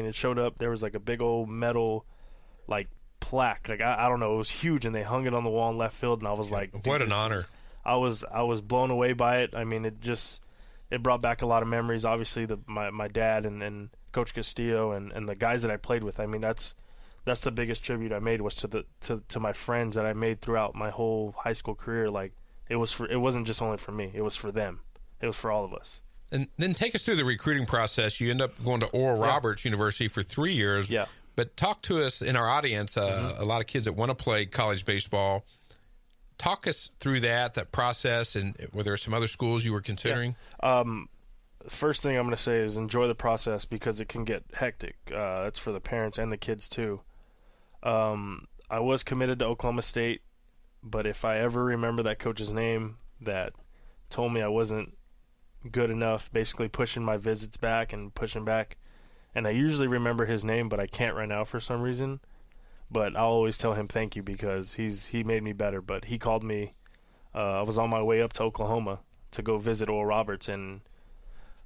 it showed up. There was like a big old metal, like, plaque. Like, I don't know. It was huge, and they hung it on the wall in left field, and I was like, what an honor. I was blown away by it. I mean, it brought back a lot of memories. Obviously, my dad and Coach Castillo and the guys that I played with. I mean, that's the biggest tribute I made was to my friends that I made throughout my whole high school career. Like, it wasn't just only for me. It was for them. It was for all of us. And then take us through the recruiting process. You end up going to Oral Roberts University for 3 years. Yeah. But talk to us in our audience, a lot of kids that want to play college baseball. Talk us through that process, and were there some other schools you were considering? Yeah. First thing I'm going to say is enjoy the process because it can get hectic. It's for the parents and the kids too. I was committed to Oklahoma State, but if I ever remember that coach's name that told me I wasn't good enough, basically pushing my visits back and pushing back, and I usually remember his name, but I can't right now for some reason. But I'll always tell him thank you because he made me better. But he called me. I was on my way up to Oklahoma to go visit Oral Roberts, and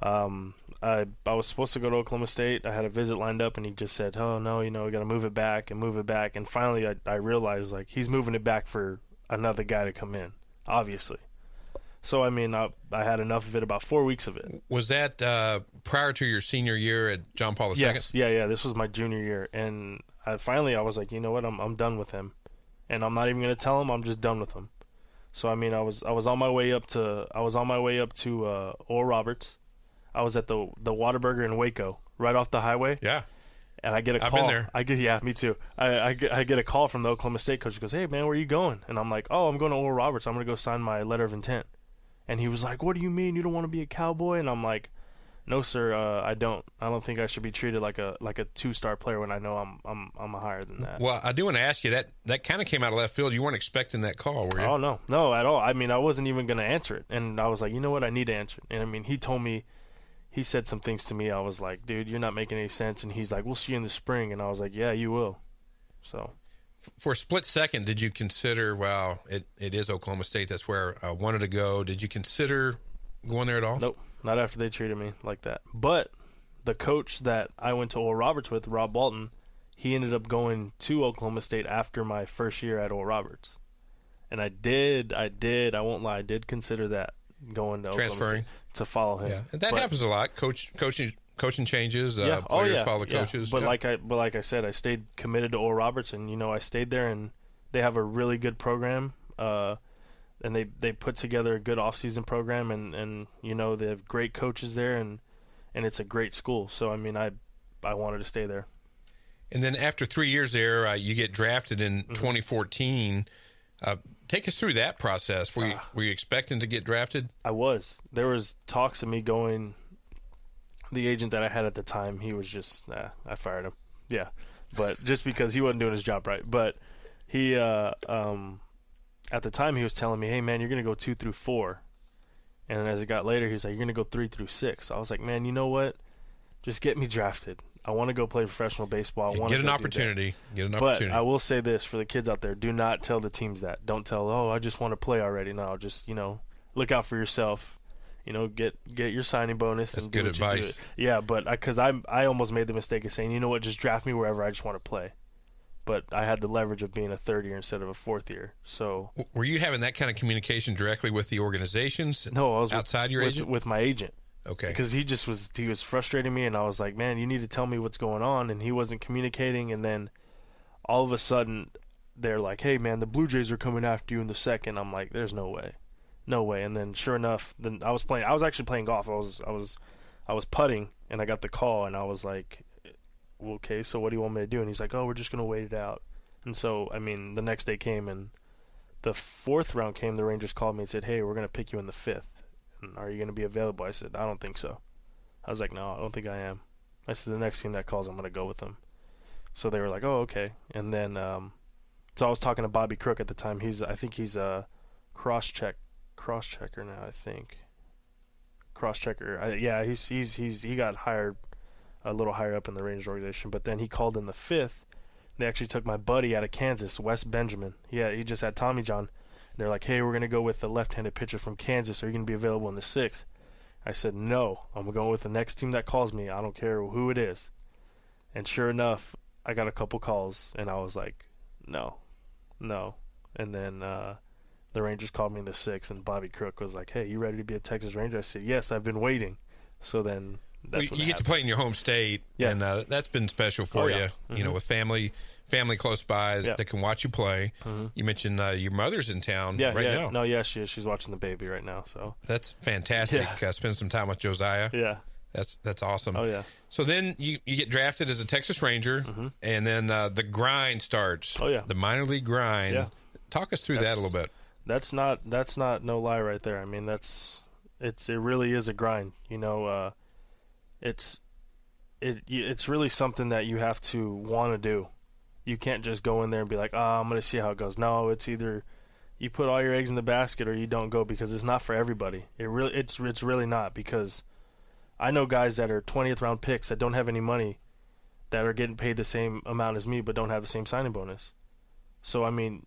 I was supposed to go to Oklahoma State. I had a visit lined up, and he just said, "Oh no, we got to move it back and move it back." And finally, I realized like he's moving it back for another guy to come in, obviously. So I mean, I had enough of it. About 4 weeks of it. Was that prior to your senior year at John Paul II? Yes, yeah. This was my junior year, and I was like, you know what, I'm done with him, and I'm not even gonna tell him. I'm just done with him. So I mean, I was on my way up to Oral Roberts. I was at the Whataburger in Waco, right off the highway. Yeah. And I get a call. I've been there. Yeah, me too. I get a call from the Oklahoma State coach. He goes, "Hey man, where are you going?" And I'm like, "Oh, I'm going to Oral Roberts. I'm gonna go sign my letter of intent." And he was like, "What do you mean you don't want to be a Cowboy?" And I'm like, "No, sir, I don't. I don't think I should be treated like a 2-star player when I know I'm higher than that." Well, I do want to ask you that kind of came out of left field. You weren't expecting that call, were you? Oh no, at all. I mean, I wasn't even gonna answer it, and I was like, you know what, I need to answer it. And I mean, he said some things to me. I was like, dude, you're not making any sense. And he's like, we'll see you in the spring. And I was like, yeah, you will. So, for a split second, did you consider, well, it is Oklahoma State, that's where I wanted to go. Did you consider going there at all? Nope, not after they treated me like that. But the coach that I went to Oral Roberts with, Rob Bolton, he ended up going to Oklahoma State after my first year at Oral Roberts. And I won't lie, I did consider that, going to transferring Oklahoma State to follow him. Yeah, and that happens a lot. Coaching changes. Players follow coaches. But like I said, I stayed committed to Oral Roberts, and I stayed there, and they have a really good program. And they put together a good offseason program, and they have great coaches there, and it's a great school. So I mean, I wanted to stay there. And then after 3 years there, you get drafted in 2014. Take us through that process. Were you expecting to get drafted? I was. There was talks of me going. The agent that I had at the time, he was just, I fired him. Yeah, but just because he wasn't doing his job right. But he, at the time, he was telling me, hey, man, you're going to go 2 through 4. And then as it got later, he was like, you're going to go 3 through 6. So I was like, man, you know what? Just get me drafted. I want to go play professional baseball. Get an opportunity. But I will say this for the kids out there: do not tell the teams that. Don't tell, I just want to play already. No, just look out for yourself. Get your signing bonus. That's and good advice. Yeah, but because I almost made the mistake of saying, you know what, just draft me wherever. I just want to play. But I had the leverage of being a third year instead of a fourth year. So were you having that kind of communication directly with the organizations? No, I was outside your agent with my agent. Okay. Because he was frustrating me, and I was like, man, you need to tell me what's going on, and he wasn't communicating. And then all of a sudden, they're like, hey, man, the Blue Jays are coming after you in the second. I'm like, there's no way. And then sure enough, then I was actually playing golf. I was putting, and I got the call, and I was like, well, okay, so what do you want me to do? And he's like, oh, we're just going to wait it out. And so, I mean, the next day came, and the 4th round came. The Rangers called me and said, hey, we're going to pick you in the 5th. Are you going to be available? I said, I don't think so. I was like, no, I don't think I am. I said, the next team that calls, I'm going to go with them. So they were like, oh, okay. And then, so I was talking to Bobby Crook at the time. I think he's a cross-checker now, I think. Cross-checker. Yeah, he got hired a little higher up in the Rangers organization. But then he called in the 5th. They actually took my buddy out of Kansas, Wes Benjamin. He just had Tommy John. They're like, hey, we're going to go with the left-handed pitcher from Kansas. Are you going to be available in the 6th? I said, no. I'm going with the next team that calls me. I don't care who it is. And sure enough, I got a couple calls, and I was like, no. And then the Rangers called me in the 6th, and Bobby Crook was like, hey, you ready to be a Texas Ranger? I said, yes, I've been waiting. So then that's you get to play in your home state, and that's been special for you. You know, with family close by that can watch you play. You mentioned your mother's in town right now. No, she is. She's watching the baby right now. So that's fantastic. Spend some time with Josiah. Yeah. That's awesome. Oh, yeah. So then you get drafted as a Texas Ranger, and then the grind starts. Oh, yeah. The minor league grind. Yeah. Talk us through that a little bit. That's not no lie right there. I mean, it really is a grind. You know, it's really something that you have to want to do. You can't just go in there and be like, I'm going to see how it goes. No, it's either you put all your eggs in the basket or you don't go, because it's not for everybody. It's really not, because I know guys that are 20th round picks that don't have any money, that are getting paid the same amount as me but don't have the same signing bonus. So, I mean,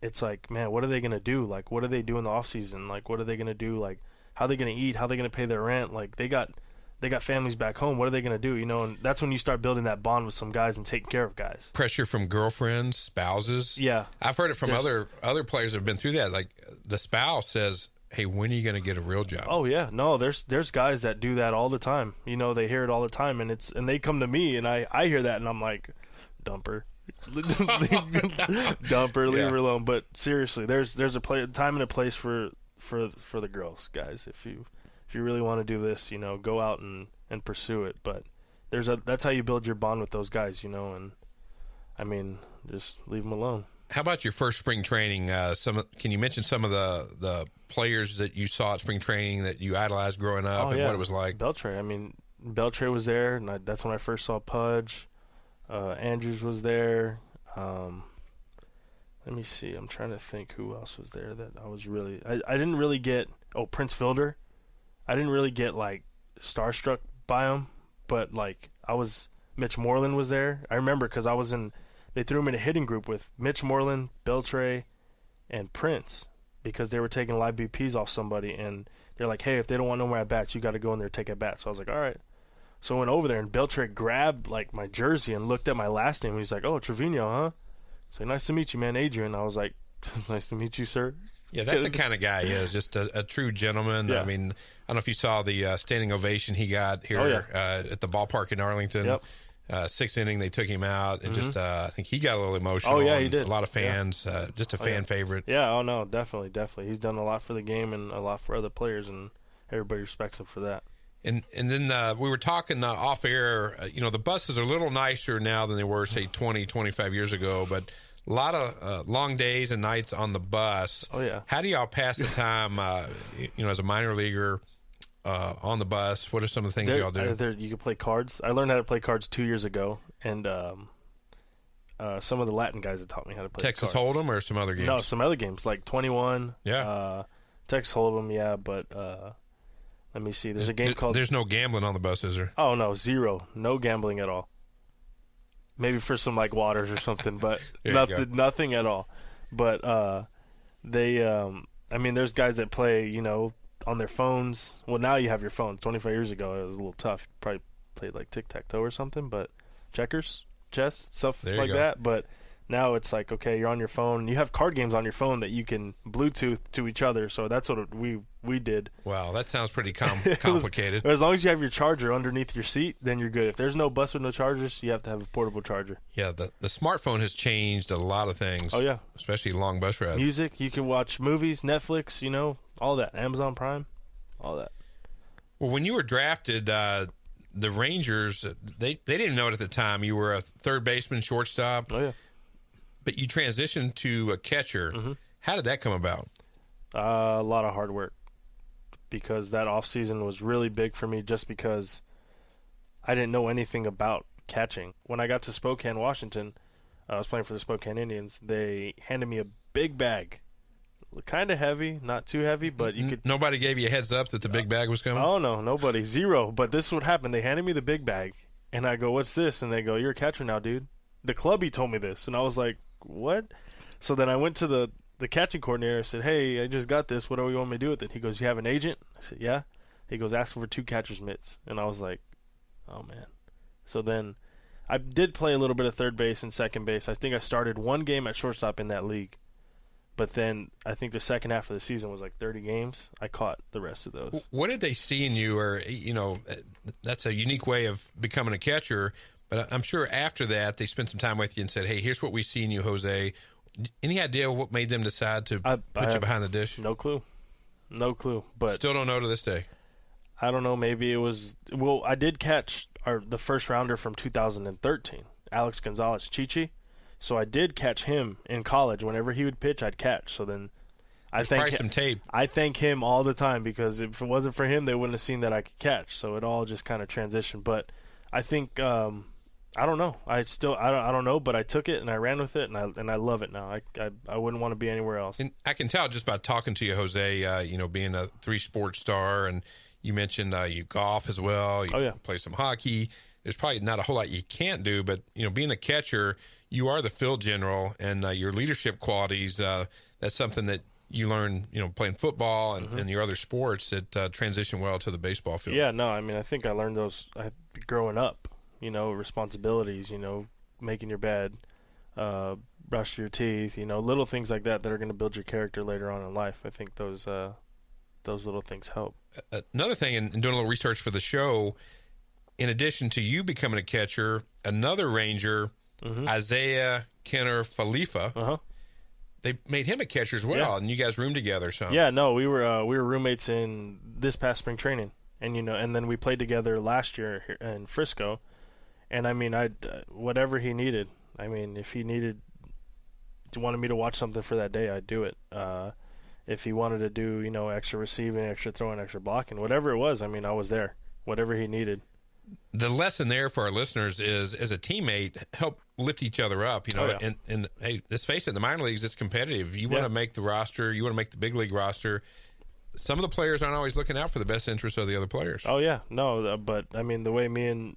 it's like, man, what are they going to do? Like, what do they do in the offseason? Like, what are they going to do? Like, how are they going to eat? How are they going to pay their rent? Like, they got families back home. What are they going to do? You know, and that's when you start building that bond with some guys and taking care of guys. Pressure from girlfriends, spouses. Yeah. I've heard it from other players that have been through that. Like, the spouse says, hey, when are you going to get a real job? Oh, yeah. No, there's guys that do that all the time. You know, they hear it all the time, and they come to me, and I hear that, and I'm like, dumper. Dumper, leave her alone. But seriously, there's a time and a place for the girls, guys. If you really want to do this, you know, go out and pursue it. But that's how you build your bond with those guys, you know. And I mean, just leave them alone. How about your first spring training? Can you mention some of the players that you saw at spring training that you idolized growing up, and what it was like? Beltre. I mean, Beltre was there, and that's when I first saw Pudge. Andrews was there. Let me see. I'm trying to think who else was there that I was really. I didn't really get. Oh, Prince Fielder. I didn't really get like starstruck by him, but like Mitch Moreland was there. I remember because they threw him in a hitting group with Mitch Moreland, Beltre, and Prince, because they were taking live BPs off somebody, and they're like, hey, if they don't want no more at bats, you got to go in there and take at bats. So I was like, all right. So I went over there, and Beltre grabbed like my jersey and looked at my last name, and he's like, oh, Trevino, huh? He's like, nice to meet you, man, Adrian. I was like, nice to meet you, sir. Yeah, that's the kind of guy he is, just a true gentleman. Yeah. I mean, I don't know if you saw the standing ovation he got here at the ballpark in Arlington. Yep. 6th inning, they took him out, and just I think he got a little emotional. Oh, yeah, he did. A lot of fans, just a fan favorite. Yeah, oh, no, definitely. He's done a lot for the game and a lot for other players, and everybody respects him for that. And then we were talking off air, you know, the buses are a little nicer now than they were, say, 20, 25 years ago, but a lot of long days and nights on the bus. Oh, yeah. How do y'all pass the time, you know, as a minor leaguer on the bus? What are some of the things y'all do? You can play cards. I learned how to play cards 2 years ago, and some of the Latin guys have taught me how to play Texas cards. Hold'em or some other games? No, some other games, like 21. Yeah. Texas Hold'em, yeah, but let me see. There's a game called... There's no gambling on the bus, is there? Oh, no, zero. No gambling at all. Maybe for some, like, waters or something, but nothing at all. But I mean, there's guys that play, you know, on their phones. Well, now you have your phones. 25 years ago, it was a little tough. You probably played, like, tic-tac-toe or something, but checkers, chess, stuff like that. But now it's like, okay, you're on your phone. You have card games on your phone that you can Bluetooth to each other. So that's what we did. Wow, that sounds pretty complicated. As long as you have your charger underneath your seat, then you're good. If there's no bus with no chargers, you have to have a portable charger. Yeah, the smartphone has changed a lot of things. Oh, yeah. Especially long bus rides. Music, you can watch movies, Netflix, you know, all that. Amazon Prime, all that. Well, when you were drafted, the Rangers, they didn't know it at the time. You were a third baseman, shortstop. Oh, yeah. But you transitioned to a catcher. Mm-hmm. How did that come about? A lot of hard work, because that offseason was really big for me, just because I didn't know anything about catching. When I got to Spokane, Washington, I was playing for the Spokane Indians. They handed me a big bag, kind of heavy, not too heavy, but you could... Nobody gave you a heads up that the big bag was coming? Oh, no, nobody. Zero. But this is what happened. They handed me the big bag, and I go, what's this? And they go, you're a catcher now, dude. The clubby told me this, and I was like, what? So then I went to the catching coordinator. I said, hey, I just got this. What do you want me to do with it? He goes, you have an agent? I said, yeah. He goes, ask for 2 catcher's mitts. And I was like, oh, man. So then I did play a little bit of third base and second base. I think I started one game at shortstop in that league. But then I think the second half of the season was like 30 games. I caught the rest of those. What did they see in you? Or, that's a unique way of becoming a catcher. But I'm sure after that, they spent some time with you and said, hey, here's what we see in you, Jose. Any idea what made them decide to put you behind the dish? No clue. No clue. But still don't know to this day. I don't know. Maybe it was – well, I did catch the first rounder from 2013, Alex Gonzalez Chichi. So I did catch him in college. Whenever he would pitch, I'd catch. So then I thank some tape. I thank him all the time because if it wasn't for him, they wouldn't have seen that I could catch. So it all just kind of transitioned. But I think I don't know. I don't know. But I took it and I ran with it and I love it now. I wouldn't want to be anywhere else. And I can tell just by talking to you, Jose. Being a 3-sport star, and you mentioned you golf as well. You play some hockey. There's probably not a whole lot you can't do, but being a catcher, you are the field general, and your leadership qualities. That's something that you learn, playing football and your other sports that transition well to the baseball field. Yeah, no, I mean, I think I learned those growing up. Responsibilities. Making your bed, brush your teeth. Little things like that are going to build your character later on in life. I think those little things help. Another thing, in doing a little research for the show. In addition to you becoming a catcher, another Ranger, Isaiah Kenner Falifa, they made him a catcher as well, and you guys roomed together. So yeah, no, we were roommates in this past spring training, and and then we played together last year in Frisco, and I mean, whatever he needed. I mean, if he wanted me to watch something for that day, I'd do it. If he wanted to do extra receiving, extra throwing, extra blocking, whatever it was, I mean, I was there. Whatever he needed. The lesson there for our listeners is, as a teammate, help lift each other up. And hey, let's face it, in the minor leagues, it's competitive. You want to make the roster, you want to make the big league roster. Some of the players aren't always looking out for the best interests of the other players. Oh yeah, no, but I mean, the way me and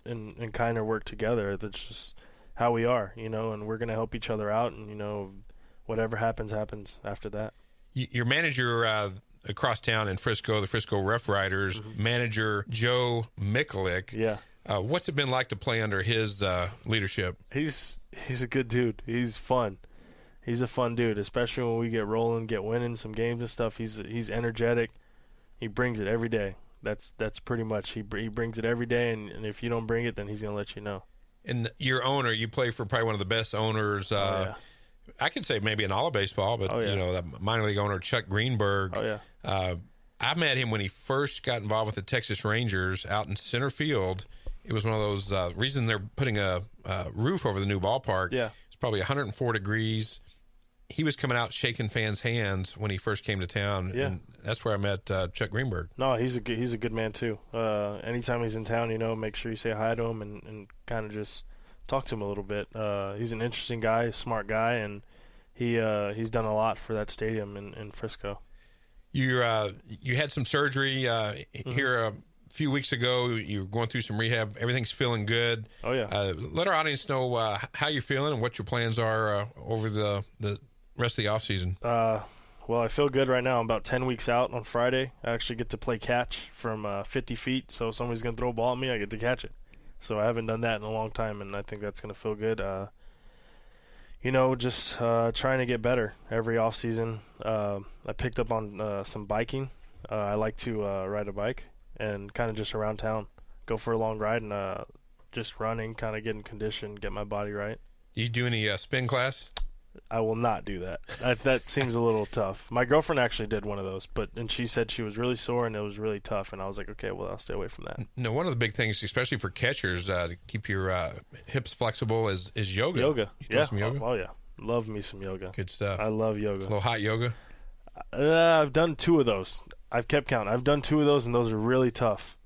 Kiner work together, that's just how we are, and we're gonna help each other out, and whatever happens after that. Your manager across town in Frisco, the Frisco Rough Riders, manager Joe Miculek. Yeah. What's it been like to play under his leadership? He's a good dude. He's fun. He's a fun dude, especially when we get rolling, get winning some games and stuff. He's energetic. He brings it every day. That's pretty much he brings it every day, and if you don't bring it, then he's gonna let you know. And your owner, you play for probably one of the best owners. I could say maybe in all of baseball, but the minor league owner Chuck Greenberg. Oh yeah. I met him when he first got involved with the Texas Rangers out in center field. It was one of those reason they're putting a roof over the new ballpark. Yeah. It's probably 104 degrees. He was coming out shaking fans' hands when he first came to town. Yeah. And that's where I met Chuck Greenberg. No, he's a good man too. Anytime he's in town, make sure you say hi to him and kind of just talk to him a little bit. He's an interesting guy, a smart guy, and he's done a lot for that stadium in Frisco. You had some surgery here a few weeks ago. You were going through some rehab. Everything's feeling good. Oh yeah. Let our audience know how you're feeling and what your plans are over the rest of the off season. Well, I feel good right now. I'm about 10 weeks out on Friday. I actually get to play catch from 50 feet. So if somebody's going to throw a ball at me, I get to catch it. So I haven't done that in a long time, and I think that's going to feel good. Just trying to get better every off season. I picked up on some biking. I like to ride a bike and kind of just around town, go for a long ride and just running, kind of getting conditioned, get my body right. Do you do any spin class? I will not do that. That seems a little tough. My girlfriend actually did one of those, and she said she was really sore and it was really tough, and I was like, okay, well, I'll stay away from that. No, one of the big things, especially for catchers, to keep your hips flexible is yoga. Yoga. You do some yoga? Oh, yeah. Love me some yoga. Good stuff. I love yoga. A little hot yoga? I've done 2 of those. I've kept count. I've done 2 of those, and those are really tough.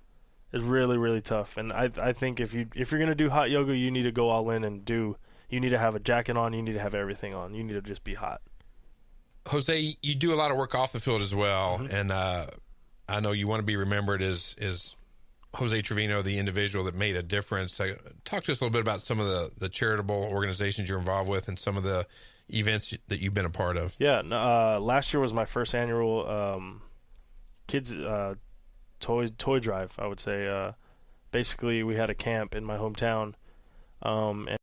It's really, really tough. And I think if you're going to do hot yoga, you need to go all in and you need to have a jacket on. You need to have everything on. You need to just be hot. Jose, you do a lot of work off the field as well, and I know you want to be remembered as Jose Trevino, the individual that made a difference. Talk to us a little bit about some of the charitable organizations you're involved with and some of the events that you've been a part of. Yeah, last year was my first annual kids toy drive, I would say. Basically, we had a camp in my hometown. And